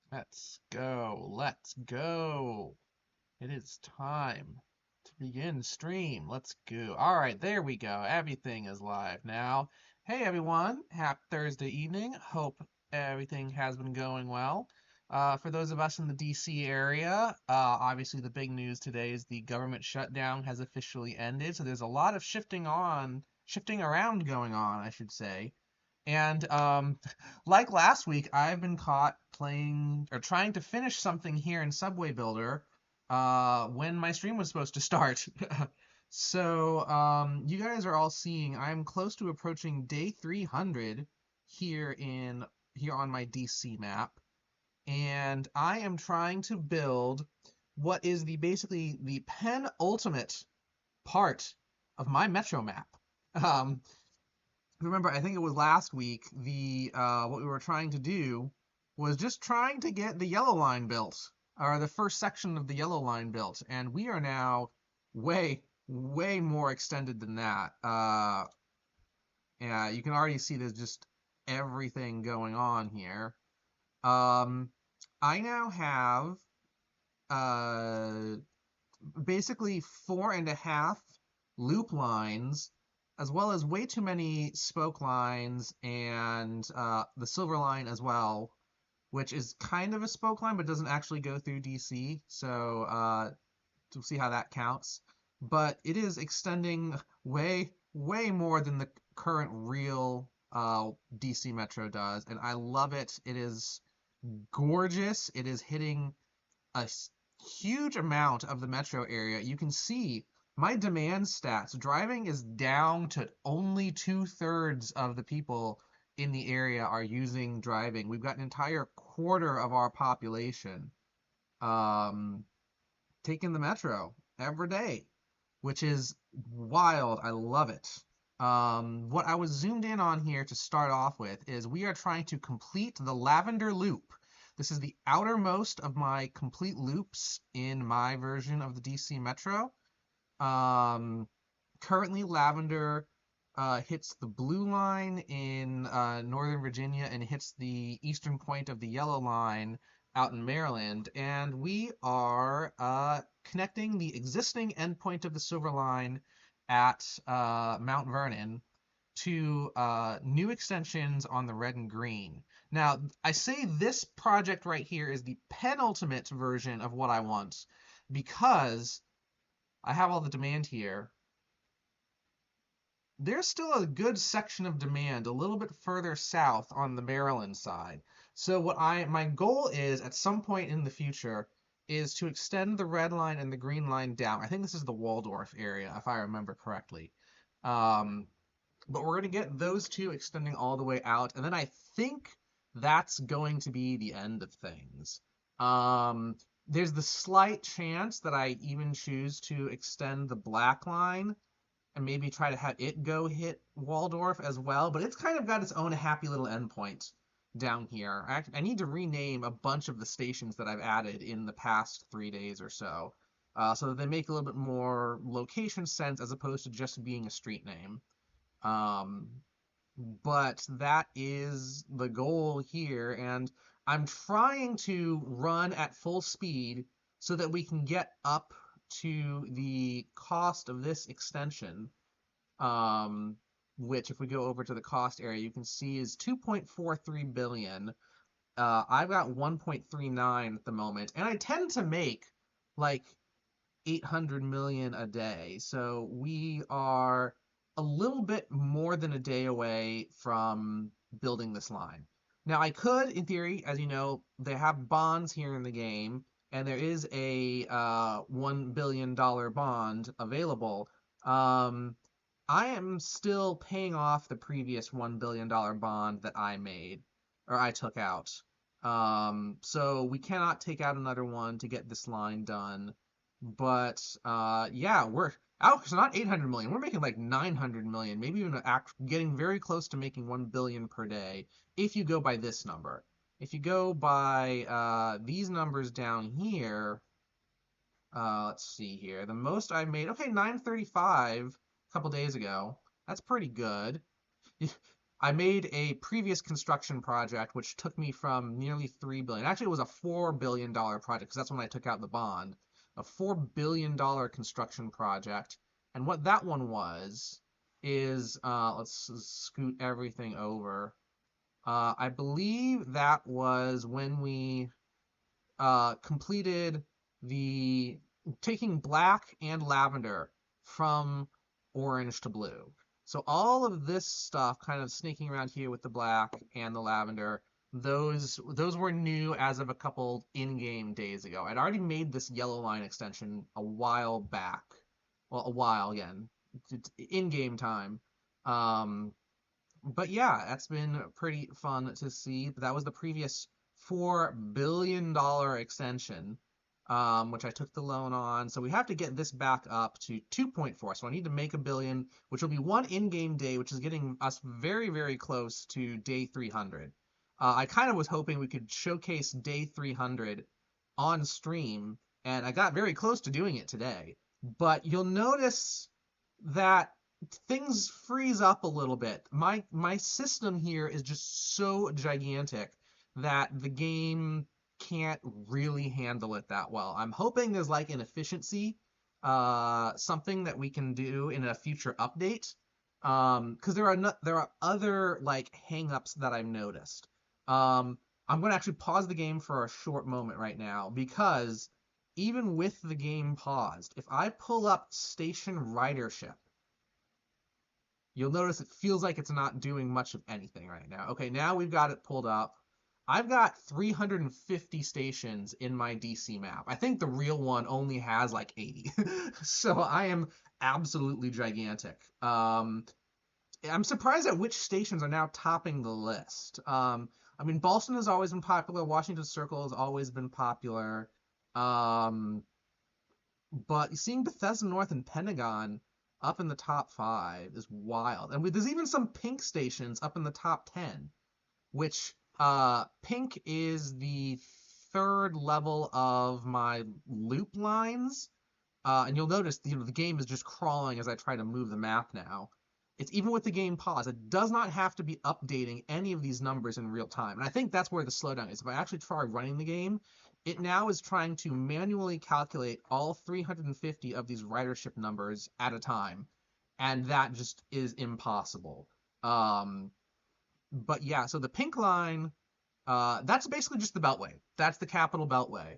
Let's go. Let's go. It is time to begin stream. Let's go. All right, there we go. Everything is live now. Hey everyone, happy Thursday evening. Hope everything has been going well. For those of us in the DC area, obviously the big news today is the government shutdown has officially ended. So there's a lot of shifting around going on, I should say. And like last week, I've been caught playing or trying to finish something here in Subway Builder when my stream was supposed to start. So you guys are all seeing I'm close to approaching day 300 here in here on my DC map, and I am trying to build what is the basically the penultimate part of my Metro map. Um, Remember, I think it was last week, the what we were trying to do was just trying to get the yellow line built, or the first section of the yellow line built, and we are now way more extended than that. Yeah, you can already see there's just everything going on here. Um, I now have uh basically 4.5 loop lines, as well as way too many spoke lines and the silver line as well, which is kind of a spoke line but doesn't actually go through DC. So to see how that counts. But it is extending way more than the current real DC Metro does, and I love it. It is gorgeous. It is hitting a huge amount of the metro area. You can see my demand stats. Driving is down to only 2/3 of the people in the area are using driving. We've got an entire quarter of our population um, taking the metro every day, which is wild. I love it. What I was zoomed in on here to start off with is we are trying to complete the Lavender Loop. This is the outermost of my complete loops in my version of the DC Metro. Um, Currently, Lavender hits the blue line in Northern Virginia and hits the eastern point of the yellow line out in Maryland. And we are connecting the existing endpoint of the silver line at Mount Vernon to new extensions on the red and green. Now, I say this project right here is the penultimate version of what I want because I have all the demand here. There's still a good section of demand a little bit further south on the Maryland side. So my goal is at some point in the future is to extend the red line and the green line down. I think this is the Waldorf area, if I remember correctly. Um, but we're going to get those two extending all the way out, and then I think that's going to be the end of things. Um, there's the slight chance that I even choose to extend the black line and maybe try to have it go hit Waldorf as well, but it's kind of got its own happy little endpoint down here. I need to rename a bunch of the stations that I've added in the past 3 days or so, so that they make a little bit more location sense as opposed to just being a street name. Um, but that is the goal here, and I'm trying to run at full speed so that we can get up to the cost of this extension, um, which if we go over to the cost area, you can see is 2.43 billion. I've got 1.39 at the moment, and I tend to make like 800 million a day. So we are a little bit more than a day away from building this line. Now, I could, in theory, as you know, they have bonds here in the game, and there is a $1 billion bond available. Um, I am still paying off the previous $1 billion bond that I made, or I took out. So we cannot take out another one to get this line done. But yeah, we're out. So not 800 million. We're making like 900 million, maybe even getting very close to making 1 billion per day if you go by this number. If you go by these numbers down here, let's see here. The most I made, okay, 935 a couple days ago. That's pretty good. I made a previous construction project which took me from nearly 3 billion. Actually, it was a $4 billion project because that's when I took out the bond. A $4 billion construction project. And what that one was is let's scoot everything over. I believe that was when we completed the taking black and lavender from orange to blue. So all of this stuff kind of sneaking around here with the black and the lavender, those were new as of a couple in-game days ago. I'd already made this yellow line extension a while back. Well, a while again, in-game time. Um, but yeah, that's been pretty fun to see. That was the previous $4 billion extension, which I took the loan on. So we have to get this back up to 2.4. So I need to make a billion, which will be one in-game day, which is getting us very, very close to day 300. I kind of was hoping we could showcase day 300 on stream, and I got very close to doing it today. But you'll notice that things freeze up a little bit. My system here is just so gigantic that the game can't really handle it that well. I'm hoping there's like an efficiency, something that we can do in a future update. Because there are other like hangups that I've noticed. I'm going to actually pause the game for a short moment right now because even with the game paused, if I pull up station ridership, you'll notice it feels like it's not doing much of anything right now. Okay, now we've got it pulled up. I've got 350 stations in my DC map. I think the real one only has like 80. So I am absolutely gigantic. I'm surprised at which stations are now topping the list. I mean, Boston has always been popular. Washington Circle has always been popular. Um, but seeing Bethesda North and Pentagon up in the top 5 is wild. And there's even some pink stations up in the top 10, which pink is the third level of my loop lines. And you'll notice the game is just crawling as I try to move the map now. It's even with the game pause. It does not have to be updating any of these numbers in real time. And I think that's where the slowdown is. If I actually try running the game, it now is trying to manually calculate all 350 of these ridership numbers at a time. And that just is impossible. But yeah, so the pink line, that's basically just the Beltway. That's the Capital Beltway,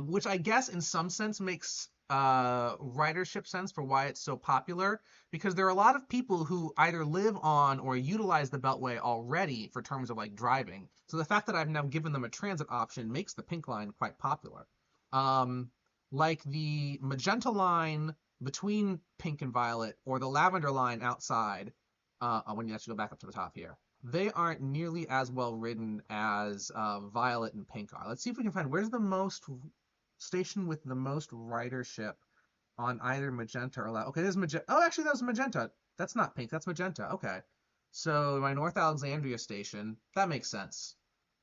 which I guess in some sense makes ridership sense for why it's so popular, because there are a lot of people who either live on or utilize the Beltway already for terms of like driving. So the fact that I've now given them a transit option makes the pink line quite popular. Like the magenta line between pink and violet, or the lavender line outside, when you actually go back up to the top here, they aren't nearly as well ridden as violet and pink are. Let's see if we can find where's the most station with the most ridership on either magenta or okay, there's magenta. Oh, actually, that was magenta. That's not pink. That's magenta. Okay. So my North Alexandria station, that makes sense.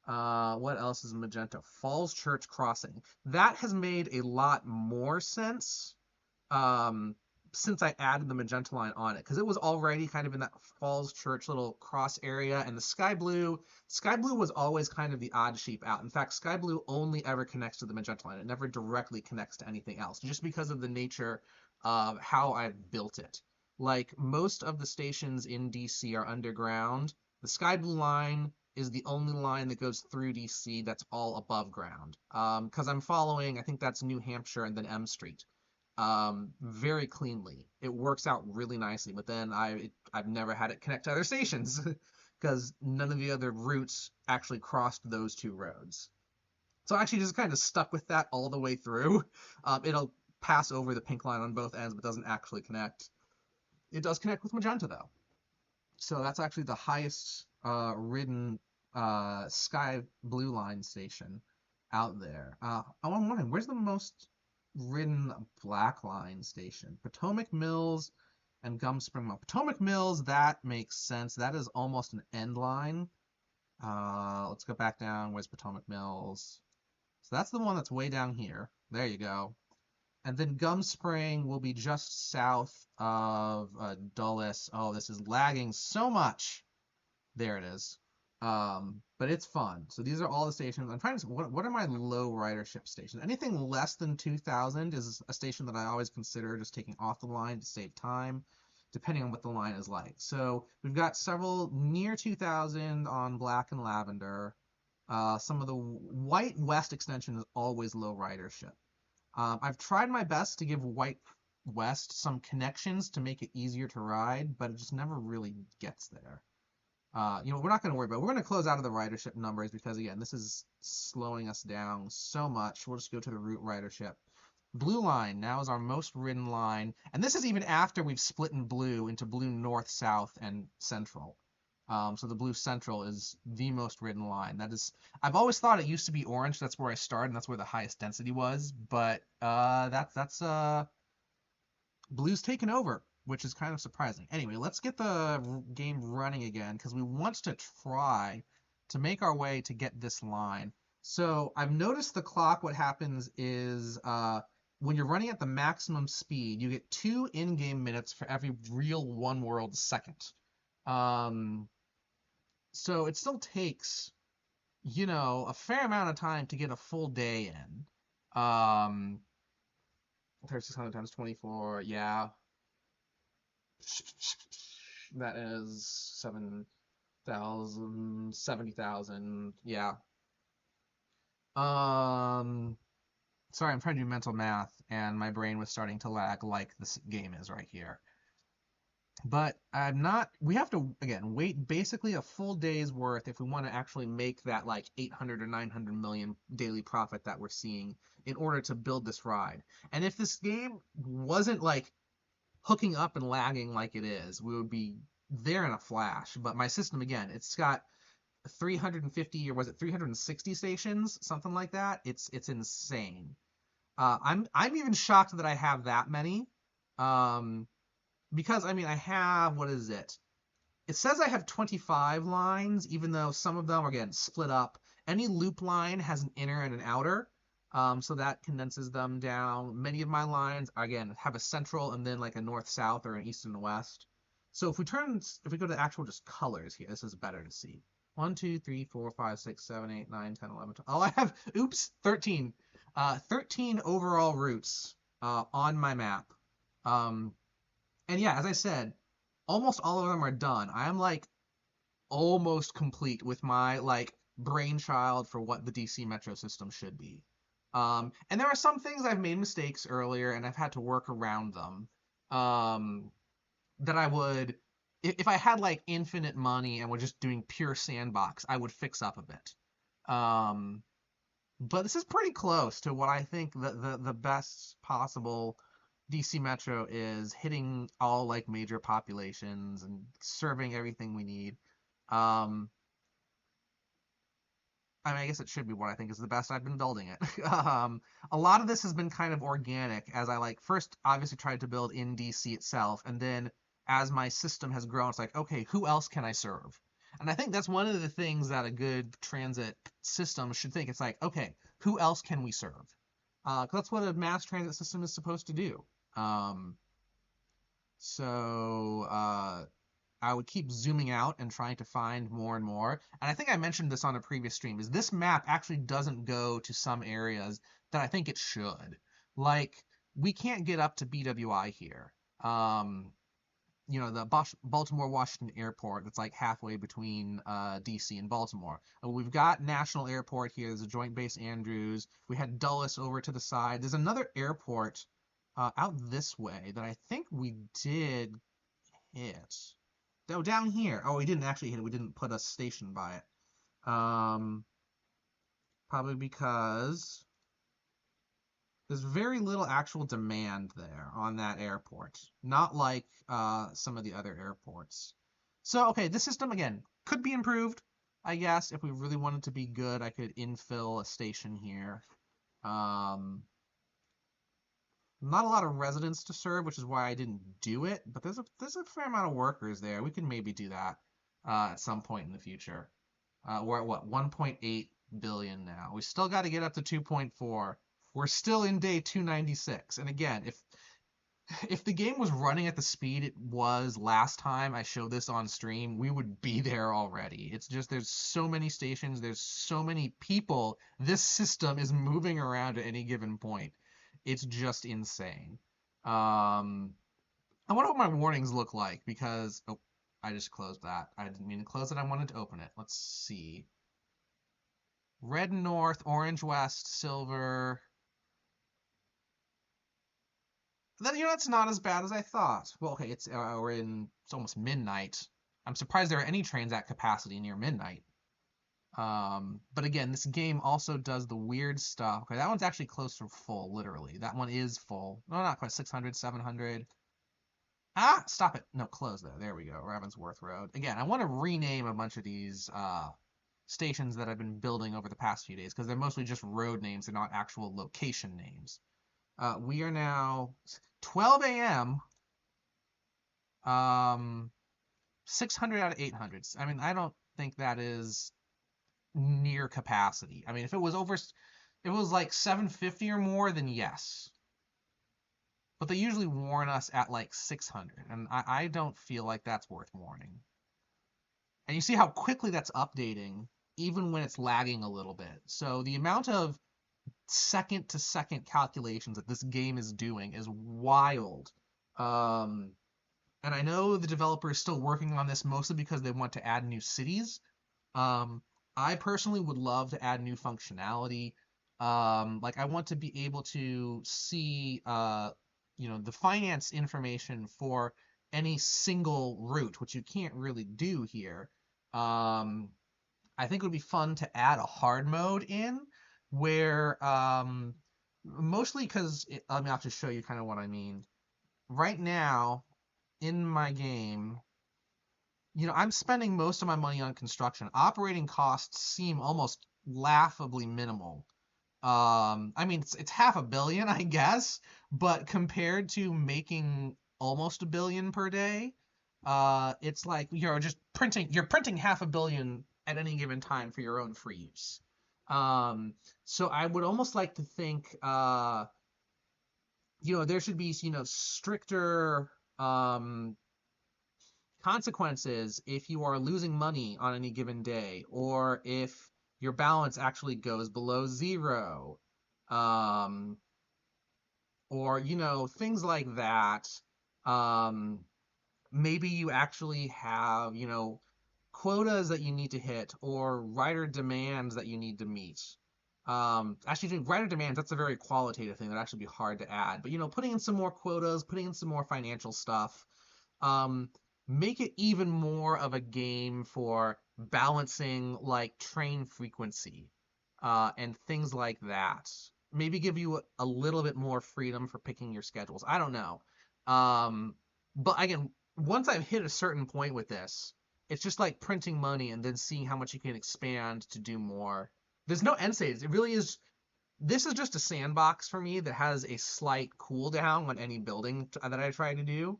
What else is magenta? Falls Church Crossing. That has made a lot more sense since I added the magenta line on it, because it was already kind of in that Falls Church little cross area, and the sky blue was always kind of the odd sheep out. In fact, sky blue only ever connects to the magenta line. It never directly connects to anything else, just because of the nature of how I've built it. Like, most of the stations in DC are underground. The sky blue line is the only line that goes through DC that's all above ground. Because I'm following, I think that's New Hampshire and then M Street. Very cleanly. It works out really nicely, but then I've never had it connect to other stations because none of the other routes actually crossed those two roads. So I actually just kind of stuck with that all the way through. It'll pass over the pink line on both ends, but doesn't actually connect. It does connect with magenta though. So that's actually the highest ridden sky blue line station out there. I'm wondering, where's the most ridden black line station? Potomac Mills and Gum Spring Mill. Potomac Mills, that makes sense. That is almost an end line. Let's go back down. Where's Potomac Mills? So that's the one that's way down here. There you go. And then Gum Spring will be just south of Dulles. Oh, this is lagging so much. There it is. But it's fun. So these are all the stations. I'm trying to. What are my low ridership stations? Anything less than 2,000 is a station that I always consider just taking off the line to save time, depending on what the line is like. So we've got several near 2,000 on Black and Lavender. Some of the White West extension is always low ridership. I've tried my best to give White West some connections to make it easier to ride, but it just never really gets there. We're not going to worry about it. We're going to close out of the ridership numbers because, again, this is slowing us down so much. We'll just go to the route ridership. Blue line now is our most ridden line. And this is even after we've split in blue into blue north, south, and central. So the blue central is the most ridden line. I've always thought it used to be orange. That's where I started, and that's where the highest density was. But that's blue's taken over, which is kind of surprising. Anyway, let's get the game running again because we want to try to make our way to get this line. So I've noticed the clock, what happens is when you're running at the maximum speed, you get 2 in-game minutes for every real one world second. So it still takes, a fair amount of time to get a full day in. 3,600 times 24, yeah. That is 7,000, 70,000, yeah. Sorry, I'm trying to do mental math, and my brain was starting to lag like this game is right here. But we have to, again, wait basically a full day's worth if we want to actually make that like 800 or 900 million daily profit that we're seeing in order to build this ride. And if this game wasn't like hooking up and lagging like it is, we would be there in a flash. But my system, again, it's got 350 or was it 360 stations, something like that. It's insane. I'm even shocked that I have that many. Because I have, what is it? It says I have 25 lines, even though some of them are again split up. Any loop line has an inner and an outer. So that condenses them down. Many of my lines, again, have a central and then like a north-south or an east and west. So if we go to actual just colors here, this is better to see. 1, 2, 3, 4, 5, 6, 7, 8, 9, 10, 11, 12. Oh, I have, 13. 13 overall routes on my map. And yeah, as I said, almost all of them are done. I am like almost complete with my like brainchild for what the DC Metro system should be. And there are some things I've made mistakes earlier and I've had to work around them. That I would, if I had like infinite money and were just doing pure sandbox, I would fix up a bit. But this is pretty close to what I think the best possible DC Metro is, hitting all like major populations and serving everything we need. I guess it should be what I think is the best. I've been building it. A lot of this has been kind of organic as I like first obviously tried to build in DC itself, and then as my system has grown, it's like, okay, who else can I serve? And I think that's one of the things that a good transit system should think. It's like, okay, who else can we serve? 'Cause that's what a mass transit system is supposed to do. So I would keep zooming out and trying to find more and more. And I think I mentioned this on a previous stream, is this map actually doesn't go to some areas that I think it should. Like, we can't get up to BWI here. The Baltimore-Washington Airport, that's like halfway between DC and Baltimore. We've got National Airport here. There's a Joint Base Andrews. We had Dulles over to the side. There's another airport out this way that I think we did hit. Oh, down here. Oh, we didn't actually hit it. We didn't put a station by it. Probably because there's very little actual demand there on that airport. Not like some of the other airports. So, okay, this system, again, could be improved, I guess. If we really wanted to be good, I could infill a station here. Not a lot of residents to serve, which is why I didn't do it. But there's a fair amount of workers there. We can maybe do that at some point in the future. We're at what, 1.8 billion now. We still got to get up to 2.4. We're still in day 296. And again, if the game was running at the speed it was last time I showed this on stream, we would be there already. It's just there's so many stations, there's so many people. This system is moving around at any given point. It's just insane. Um, I wonder what my warnings look like because oh, I just closed that. I didn't mean to close it. I wanted to open it. Let's see. Red north, orange west, silver. Then that's not as bad as I thought. Well, okay, it's almost midnight. I'm surprised there are any trains at capacity near midnight. But again, this game also does the weird stuff. Okay, that one's actually close to full, literally. That one is full. No, not quite. 600, 700. Ah, stop it. No, close there. There we go. Ravensworth Road. Again, I want to rename a bunch of these stations that I've been building over the past few days because they're mostly just road names. They're not actual location names. We are now 12 a.m. 600 out of 800. I mean, I don't think that is near capacity. I mean, if it was like 750 or more, then yes. But they usually warn us at like 600, and I don't feel like that's worth warning. And you see how quickly that's updating, even when it's lagging a little bit. So the amount of second to second calculations that this game is doing is wild. Um, and I know the developer is still working on this mostly because they want to add new cities. Um, I personally would love to add new functionality. Like I want to be able to see, the finance information for any single route, which you can't really do here. Um, I think it would be fun to add a hard mode in where, mostly because, let me have to show you kind of what I mean. Right now, in my game, I'm spending most of my money on construction. Operating costs seem almost laughably minimal. I mean, it's half a billion, I guess, but compared to making almost a billion per day, it's like you're printing half a billion at any given time for your own free use. So I would almost like to think, there should be, stricter, consequences if you are losing money on any given day, or if your balance actually goes below zero, um, or things like that. Um, Maybe you actually have quotas that you need to hit or rider demands that you need to meet. Actually, rider demands, that's a very qualitative thing that'd actually be hard to add. But putting in some more quotas, putting in some more financial stuff, um, make it even more of a game for balancing like train frequency, and things like that. Maybe give you a little bit more freedom for picking your schedules. I don't know. Um, but again, once I've hit a certain point with this, it's just like printing money and then seeing how much you can expand to do more. There's no end states. It really is. This is just a sandbox for me that has a slight cooldown on any building that I try to do.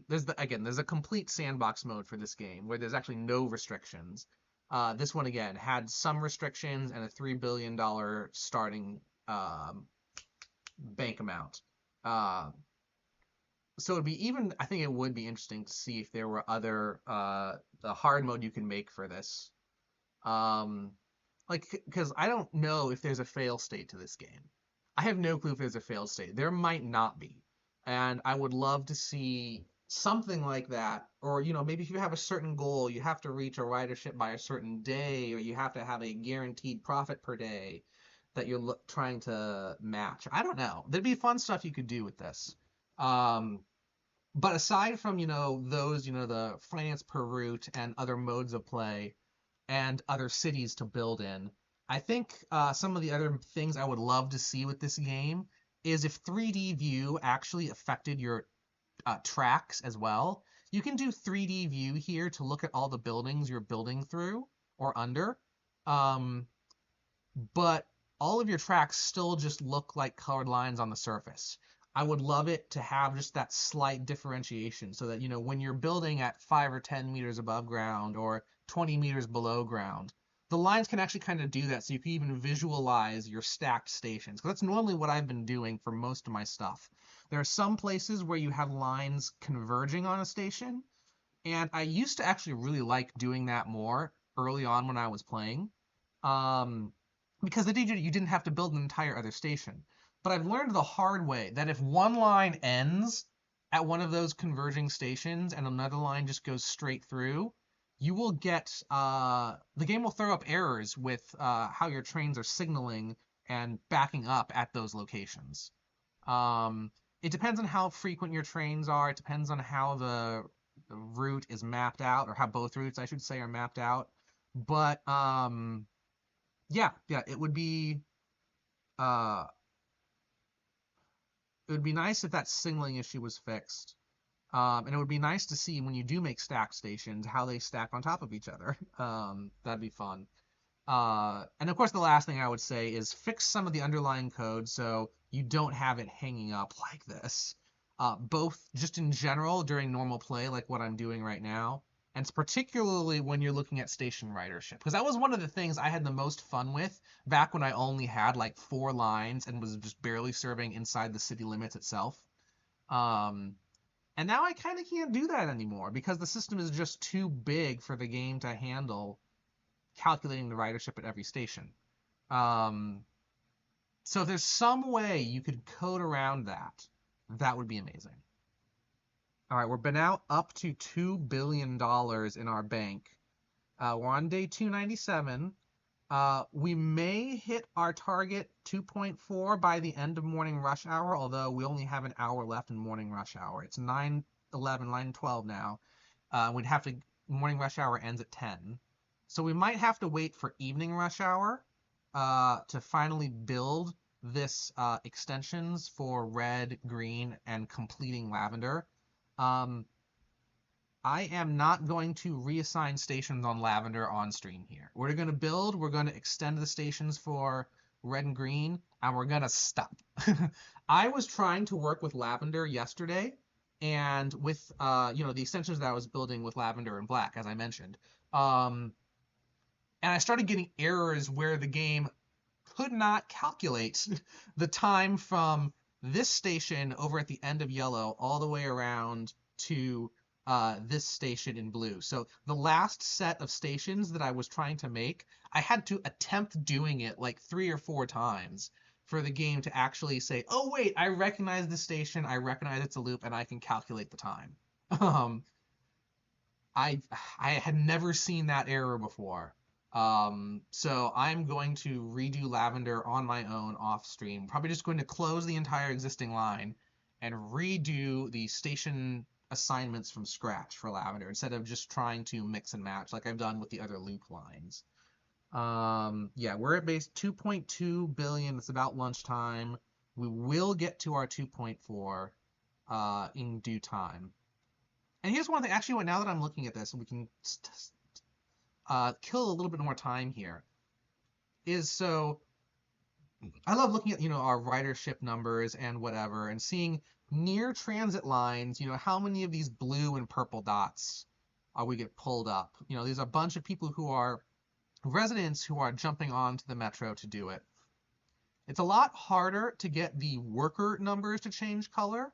There's a complete sandbox mode for this game where there's actually no restrictions. This one again had some restrictions and a $3 billion starting bank amount. Uh, so I think it would be interesting to see if there were other the hard mode you can make for this. Because I don't know if there's a fail state to this game. I have no clue if there's a fail state. There might not be. And I would love to see something like that. Or, maybe if you have a certain goal, you have to reach a ridership by a certain day, or you have to have a guaranteed profit per day that you're trying to match. I don't know. There'd be fun stuff you could do with this. Um, but aside from, those, the finance per route and other modes of play, and other cities to build in. I think some of the other things I would love to see with this game is if 3D view actually affected your tracks as well. You can do 3D view here to look at all the buildings you're building through or under, um, but all of your tracks still just look like colored lines on the surface. I would love it to have just that slight differentiation so that, when you're building at 5 or 10 meters above ground or 20 meters below ground, the lines can actually kind of do that so you can even visualize your stacked stations. Because that's normally what I've been doing for most of my stuff. There are some places where you have lines converging on a station, and I used to actually really like doing that more early on when I was playing, um, because you didn't have to build an entire other station. But I've learned the hard way that if one line ends at one of those converging stations and another line just goes straight through, you will get the game will throw up errors with how your trains are signaling and backing up at those locations. Um, it depends on how frequent your trains are. It depends on how the route is mapped out, or how both routes, I should say, are mapped out. But yeah, uh, it would be nice if that signaling issue was fixed. And it would be nice to see when you do make stack stations how they stack on top of each other. That'd be fun. And of course, the last thing I would say is fix some of the underlying code so you don't have it hanging up like this. Both just in general during normal play, like what I'm doing right now, and particularly when you're looking at station ridership. Because that was one of the things I had the most fun with back when I only had like 4 lines and was just barely serving inside the city limits itself. Um, and now I kind of can't do that anymore because the system is just too big for the game to handle calculating the ridership at every station. Um, so if there's some way you could code around that, that would be amazing. All right, we're now up to $2 billion in our bank. We're on day 297. We may hit our target 2.4 by the end of morning rush hour, although we only have an hour left in morning rush hour. It's 9:11, 9:12 now. We'd have to, morning rush hour ends at 10. So we might have to wait for evening rush hour to finally build this extensions for red, green, and completing lavender. Um, I am not going to reassign stations on lavender on stream here. We're going to build, we're going to extend the stations for red and green, and we're going to stop. I was trying to work with lavender yesterday, and with the extensions that I was building with lavender and black, as I mentioned. And I started getting errors where the game could not calculate the time from this station over at the end of yellow all the way around to this station in blue. So the last set of stations that I was trying to make, I had to attempt doing it like 3 or 4 times for the game to actually say, oh wait, I recognize the station, I recognize it's a loop, and I can calculate the time. Um, I had never seen that error before. So I'm going to redo Lavender on my own off stream. Probably just going to close the entire existing line and redo the station assignments from scratch for Lavender instead of just trying to mix and match like I've done with the other loop lines. Yeah, we're at base 2.2 billion. It's about lunchtime. We will get to our 2.4 in due time. And here's one thing, actually, now that I'm looking at this, and we can kill a little bit more time here, is so I love looking at, our ridership numbers and whatever, and seeing near transit lines, how many of these blue and purple dots we get pulled up. There's a bunch of people who are residents who are jumping onto the metro to do it. It's a lot harder to get the worker numbers to change color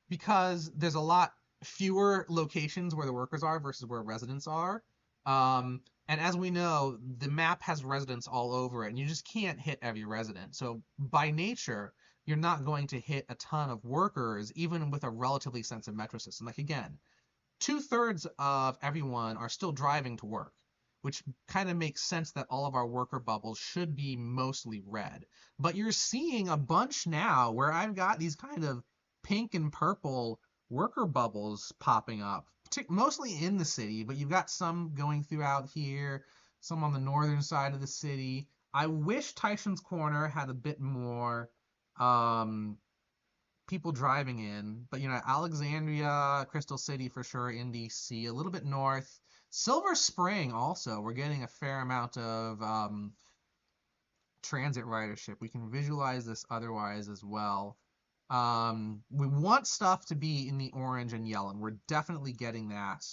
because there's a lot fewer locations where the workers are versus where residents are. And as we know, the map has residents all over it, and you just can't hit every resident. So by nature, you're not going to hit a ton of workers, even with a relatively sensitive metro system. Like again, 2/3 of everyone are still driving to work, which kind of makes sense that all of our worker bubbles should be mostly red. But you're seeing a bunch now where I've got these kind of pink and purple worker bubbles popping up, mostly in the city, but you've got some going throughout here, some on the northern side of the city. I wish Tyson's Corner had a bit more people driving in, but Alexandria, Crystal City for sure, in DC, a little bit north. Silver Spring also, we're getting a fair amount of transit ridership. We can visualize this otherwise as well. We want stuff to be in the orange and yellow, and we're definitely getting that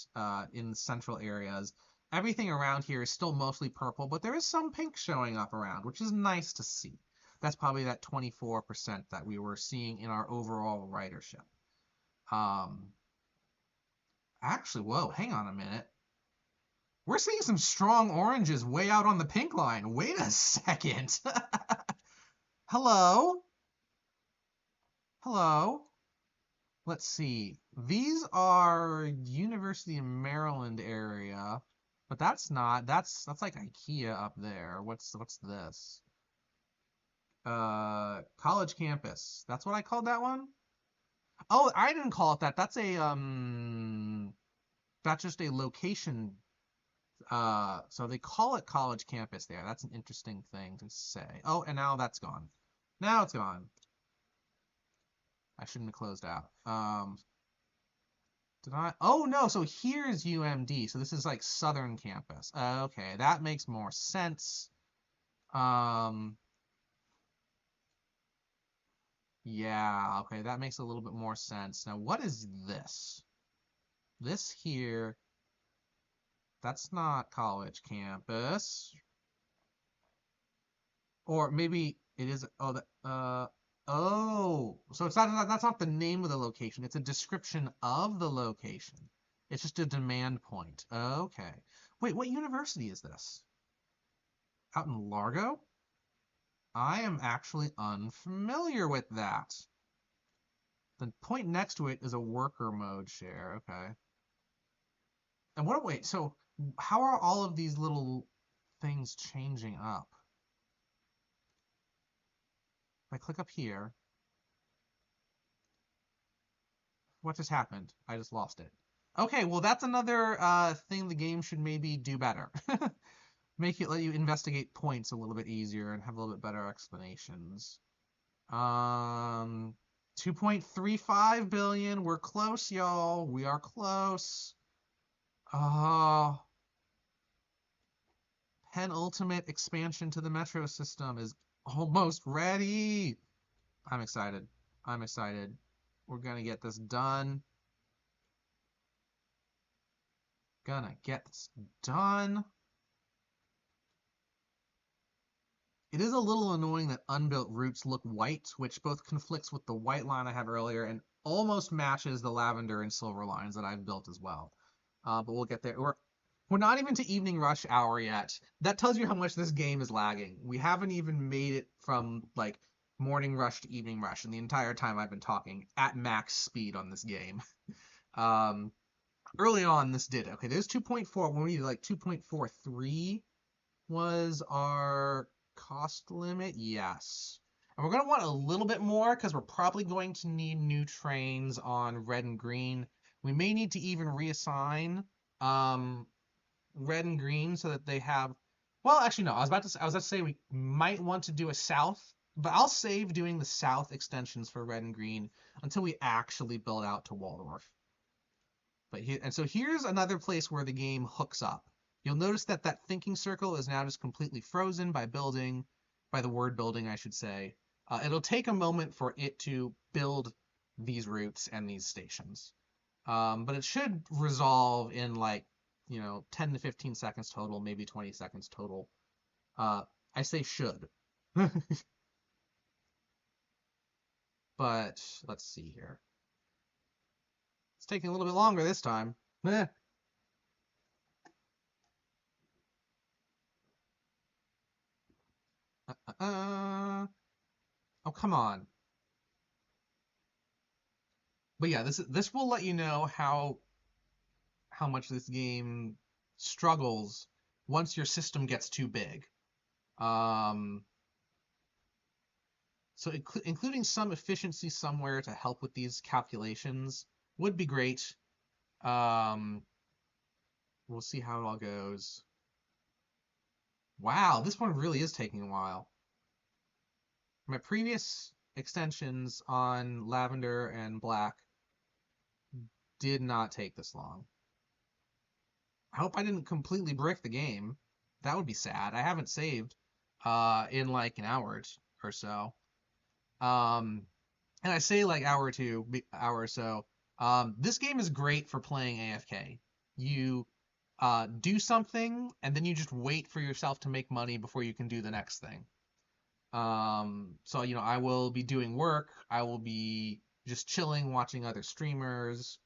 in the central areas. Everything around here is still mostly purple, but there is some pink showing up around, which is nice to see. That's probably that 24% that we were seeing in our overall ridership. Actually, whoa, hang on a minute. We're seeing some strong oranges way out on the pink line. Wait a second. Hello? Hello? Let's see. These are University of Maryland area, but that's not. That's like IKEA up there. What's this? College campus. That's what I called that one? Oh, I didn't call it that. That's just a location. So they call it college campus there. That's an interesting thing to say. Oh, and now that's gone. Now it's gone. I shouldn't have closed out. Did I? Oh no, so here's UMD. So this is like Southern Campus. Okay, that makes more sense. Yeah, okay, that makes a little bit more sense. Now, what is this? This here, that's not college campus. Or maybe it is, oh, oh, so that's not the name of the location. It's a description of the location. It's just a demand point. Okay. Wait, what university is this? Out in Largo? I am actually unfamiliar with that. The point next to it is a worker mode share. Okay. And wait, so how are all of these little things changing up? If I click up here, what just happened? I just lost it. Okay, well that's another thing the game should maybe do better. Let you investigate points a little bit easier and have a little bit better explanations. 2.35 billion. We're close, y'all. We are close. Penultimate expansion to the metro system is almost ready. I'm excited. I'm excited. We're gonna get this done. Gonna get this done. It is a little annoying that unbuilt routes look white, which both conflicts with the white line I have earlier and almost matches the lavender and silver lines that I've built as well. But we'll get there. We're not even to evening rush hour yet. That tells you how much this game is lagging. We haven't even made it from like morning rush to evening rush, and the entire time I've been talking at max speed on this game. Early on, this did. Okay, there's 2.4. When we needed like 2.43 was our cost limit. Yes. And we're going to want a little bit more because we're probably going to need new trains on red and green. We may need to even reassign red and green so that they have. Well, actually, no. I was about to say we might want to do a south, but I'll save doing the south extensions for red and green until we actually build out to Waldorf. So here's another place where the game hooks up. You'll notice that that thinking circle is now just completely frozen by the word building, I should say. It'll take a moment for it to build these routes and these stations. But it should resolve in like, 10 to 15 seconds total, maybe 20 seconds total. I say should. But let's see here. It's taking a little bit longer this time. Oh, come on. But yeah, this will let you know how much this game struggles once your system gets too big. So including some efficiency somewhere to help with these calculations would be great. We'll see how it all goes. Wow, this one really is taking a while. My previous extensions on lavender and black did not take this long. I hope I didn't completely brick the game. That would be sad. I haven't saved in like an hour or so. And I say like hour or so. This game is great for playing AFK. You do something and then you just wait for yourself to make money before you can do the next thing. So, I will be doing work. I will be just chilling, watching other streamers,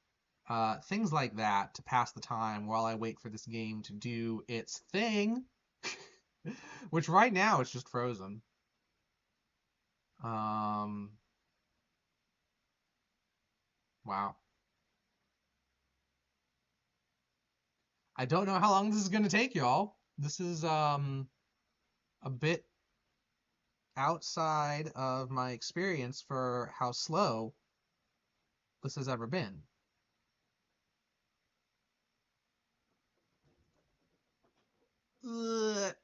things like that to pass the time while I wait for this game to do its thing, which right now it's just frozen. Um, wow. I don't know how long this is gonna take, y'all. This is a bit outside of my experience for how slow this has ever been. Ugh.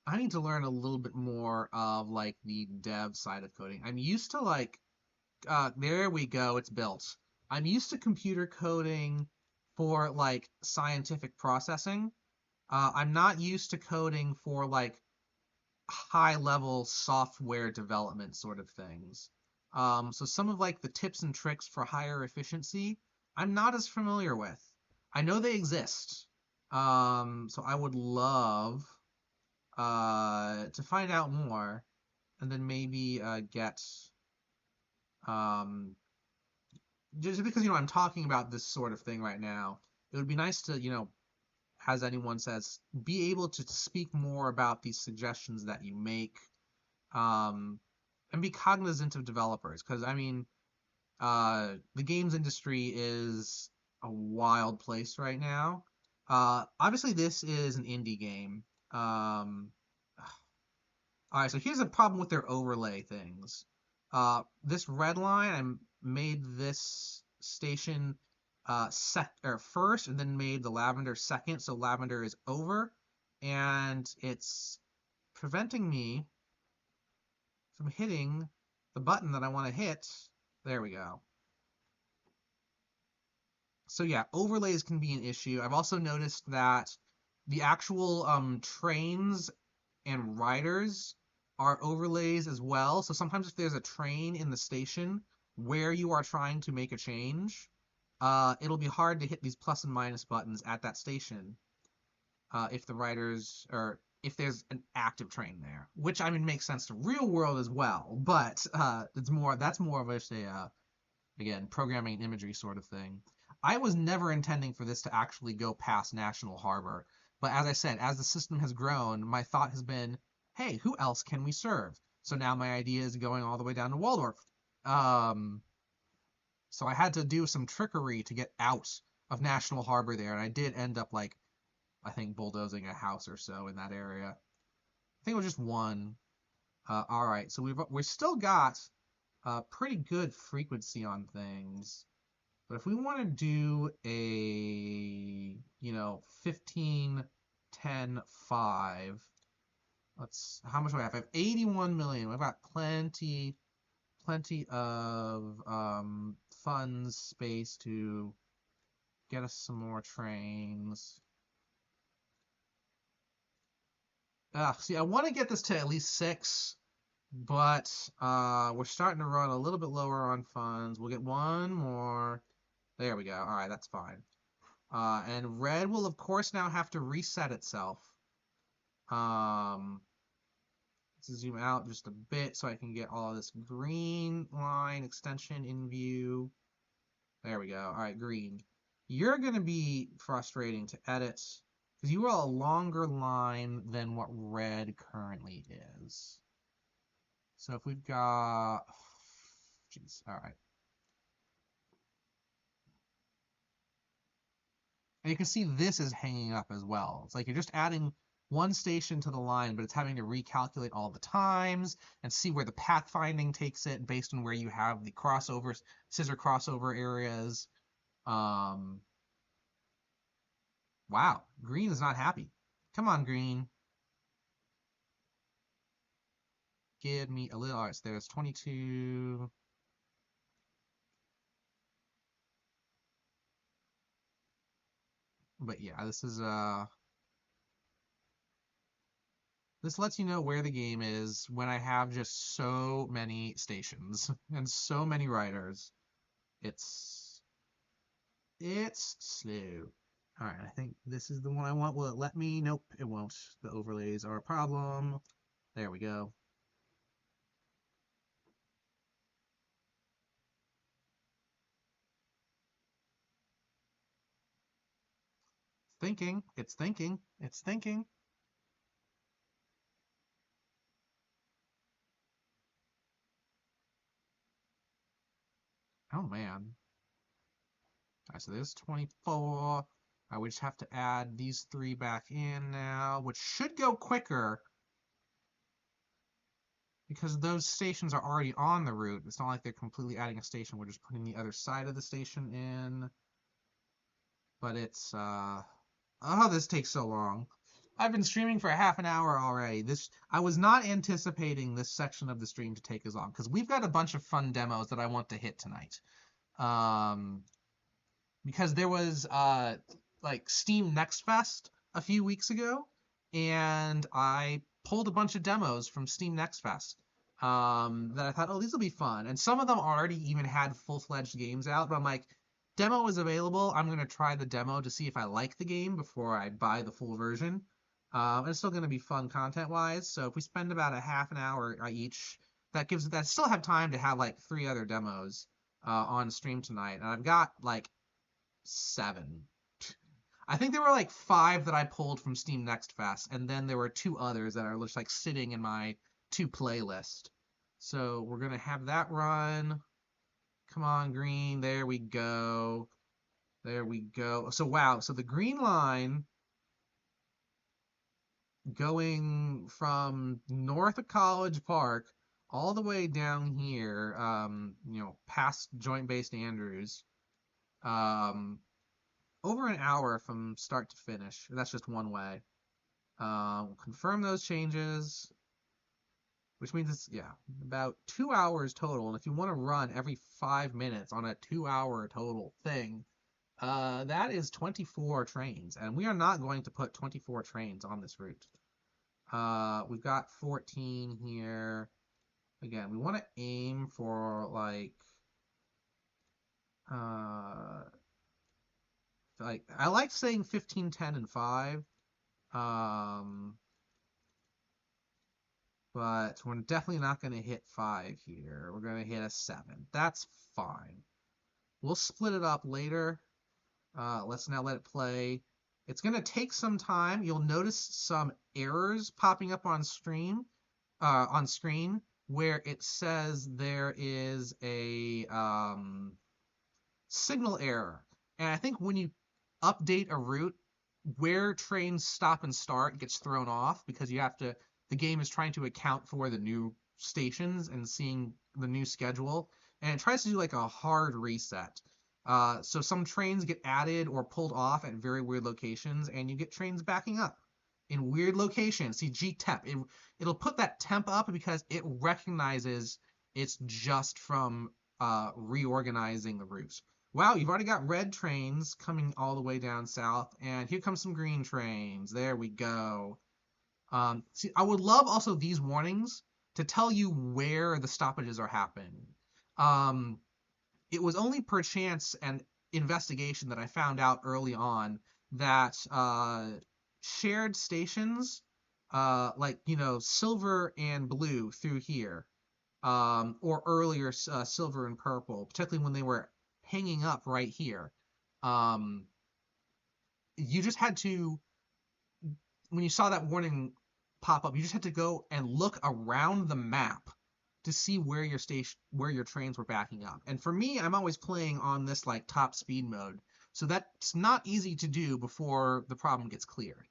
I need to learn a little bit more of like the dev side of coding. I'm used to like there we go, it's built. I'm used to computer coding for like scientific processing. I'm not used to coding for like high level software development sort of things. So some of like the tips and tricks for higher efficiency, I'm not as familiar with. I know they exist. So I would love to find out more and then maybe get um, just because I'm talking about this sort of thing right now, it would be nice to as anyone says, be able to speak more about these suggestions that you make, um, and be cognizant of developers. Because I mean, the games industry is a wild place right now. Obviously, this is an indie game. Um, all right, so here's a problem with their overlay things. This red line, I made this station first, and then made the lavender second, so lavender is over, and it's preventing me from hitting the button that I want to hit. There we go. So yeah, overlays can be an issue. I've also noticed that the actual trains and riders are overlays as well. So sometimes if there's a train in the station where you are trying to make a change, it'll be hard to hit these plus and minus buttons at that station if the riders or if there's an active train there, which I mean makes sense to real world as well, but that's more of a again programming and imagery sort of thing. I was never intending for this to actually go past National Harbor, but as I said, as the system has grown, my thought has been, hey, who else can we serve? So now my idea is going all the way down to Waldorf. Um, so I had to do some trickery to get out of National Harbor there, and I did end up like I think bulldozing a house or so in that area. I think it was just one. All right, so we've still got pretty good frequency on things. But if we want to do a, 15, 10, 5, how much do I have? I have 81 million. We've got plenty of funds, space to get us some more trains. See, I want to get this to at least 6, but we're starting to run a little bit lower on funds. We'll get one more. There we go. All right, that's fine. And red will, of course, now have to reset itself. Let's zoom out just a bit so I can get all of this green line extension in view. There we go. All right, green. You're going to be frustrating to edit because you are a longer line than what red currently is. So if we've got, jeez, all right. And you can see this is hanging up as well. It's like you're just adding one station to the line, but it's having to recalculate all the times and see where the pathfinding takes it based on where you have the crossovers, scissor crossover areas. Wow, green is not happy. Come on, green. Give me a little. All right, so there's 22. But yeah, this lets you know where the game is when I have just so many stations and so many riders. It's slow. All right, I think this is the one I want. Will it let me? Nope, it won't. The overlays are a problem. There we go. Thinking. It's thinking. It's thinking. Oh, man. All right, so there's 24. We just have to add these 3 back in now, which should go quicker because those stations are already on the route. It's not like they're completely adding a station. We're just putting the other side of the station in. But it's, oh, this takes so long. I've been streaming for half an hour already. I was not anticipating this section of the stream to take as long because we've got a bunch of fun demos that I want to hit tonight. Um, because there was like Steam Next Fest a few weeks ago, and I pulled a bunch of demos from Steam Next Fest that I thought, oh, these will be fun. And some of them already even had full-fledged games out, but I'm like, demo is available. I'm gonna try the demo to see if I like the game before I buy the full version. And it's still gonna be fun content-wise. So if we spend about a half an hour each, that still have time to have like 3 other demos on stream tonight. And I've got like 7. I think there were like 5 that I pulled from Steam Next Fest, and then there were 2 others that are just like sitting in my to playlist. So we're gonna have that run. Come on, green. There we go. There we go. So wow. So the green line going from north of College Park all the way down here, past Joint Base Andrews, um, over an hour from start to finish. That's just one way. Confirm those changes, which means it's, yeah, about 2 hours total. And if you want to run every 5 minutes on a 2 hour total thing, that is 24 trains. And we are not going to put 24 trains on this route. We've got 14 here. Again, we want to aim for uh, like I like saying 15, 10, and 5. Um, but we're definitely not going to hit 5 here. We're going to hit a 7. That's fine. We'll split it up later. Let's now let it play. It's going to take some time. You'll notice some errors popping up on screen where it says there is a signal error. And I think when you update a route, where trains stop and start gets thrown off because the game is trying to account for the new stations and seeing the new schedule, and it tries to do like a hard reset. So some trains get added or pulled off at very weird locations, and you get trains backing up in weird locations. See, G-temp, it'll put that temp up because it recognizes it's just from reorganizing the route. Wow, you've already got red trains coming all the way down south, and here comes some green trains. There we go. See, I would love also these warnings to tell you where the stoppages are happening. It was only per chance and investigation that I found out early on that shared stations, like, silver and blue through here, or earlier silver and purple, particularly when they were hanging up right here. Um, you just had to, when you saw that warning pop up, you just had to go and look around the map to see where your trains were backing up. And for me, I'm always playing on this like top speed mode, so that's not easy to do before the problem gets cleared.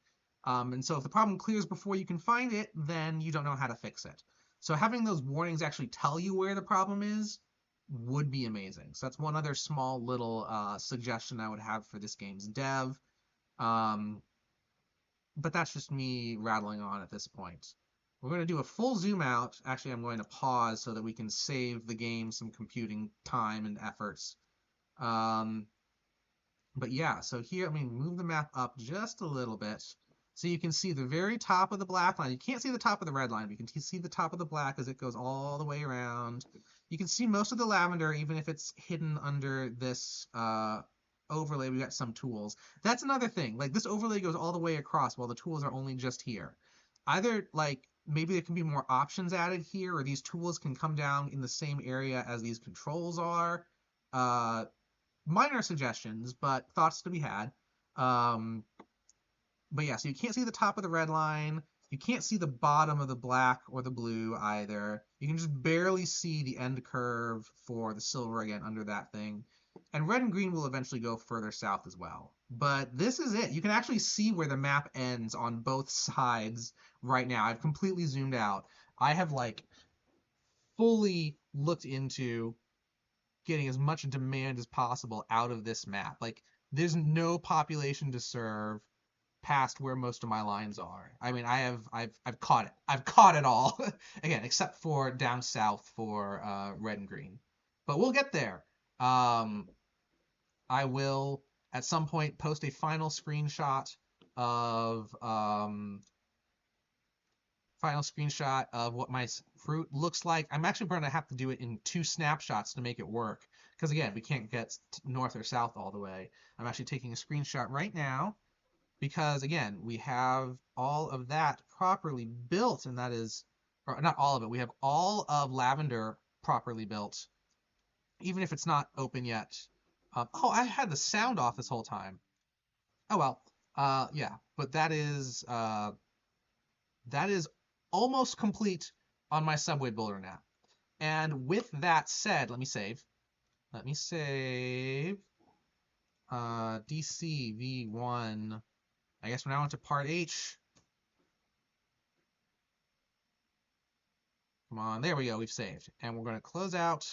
And so if the problem clears before you can find it, then you don't know how to fix it. So having those warnings actually tell you where the problem is would be amazing. So that's one other small little suggestion I would have for this game's dev. Um, but that's just me rattling on at this point. We're going to do a full zoom out. Actually, I'm going to pause so that we can save the game some computing time and efforts. But yeah, so here, let me move the map up just a little bit. So you can see the very top of the black line. You can't see the top of the red line, but you can see the top of the black as it goes all the way around. You can see most of the lavender, even if it's hidden under this overlay, we got some tools. That's another thing. Like, this overlay goes all the way across while the tools are only just here. Either, like, maybe there can be more options added here, or these tools can come down in the same area as these controls are. Minor suggestions, but thoughts to be had. But yeah, so you can't see the top of the red line. You can't see the bottom of the black or the blue either. You can just barely see the end curve for the silver again under that thing. And red and green will eventually go further south as well. But this is it. You can actually see where the map ends on both sides right now. I've completely zoomed out. I have like fully looked into getting as much demand as possible out of this map. Like, there's no population to serve past where most of my lines are. I mean, I've caught it. I've caught it all. Again, except for down south for red and green. But we'll get there. I will at some point post a final screenshot of what my fruit looks like. I'm actually going to have to do it in 2 snapshots to make it work. Because again, we can't get north or south all the way. I'm actually taking a screenshot right now because again, we have all of that properly built, and that is, or not all of it, we have all of lavender properly built, even if it's not open yet. Oh, I had the sound off this whole time. Oh well, yeah, but that is almost complete on my subway builder now. And with that said, let me save. DC V1. I guess we're now into part H. Come on, there we go, we've saved. And we're going to close out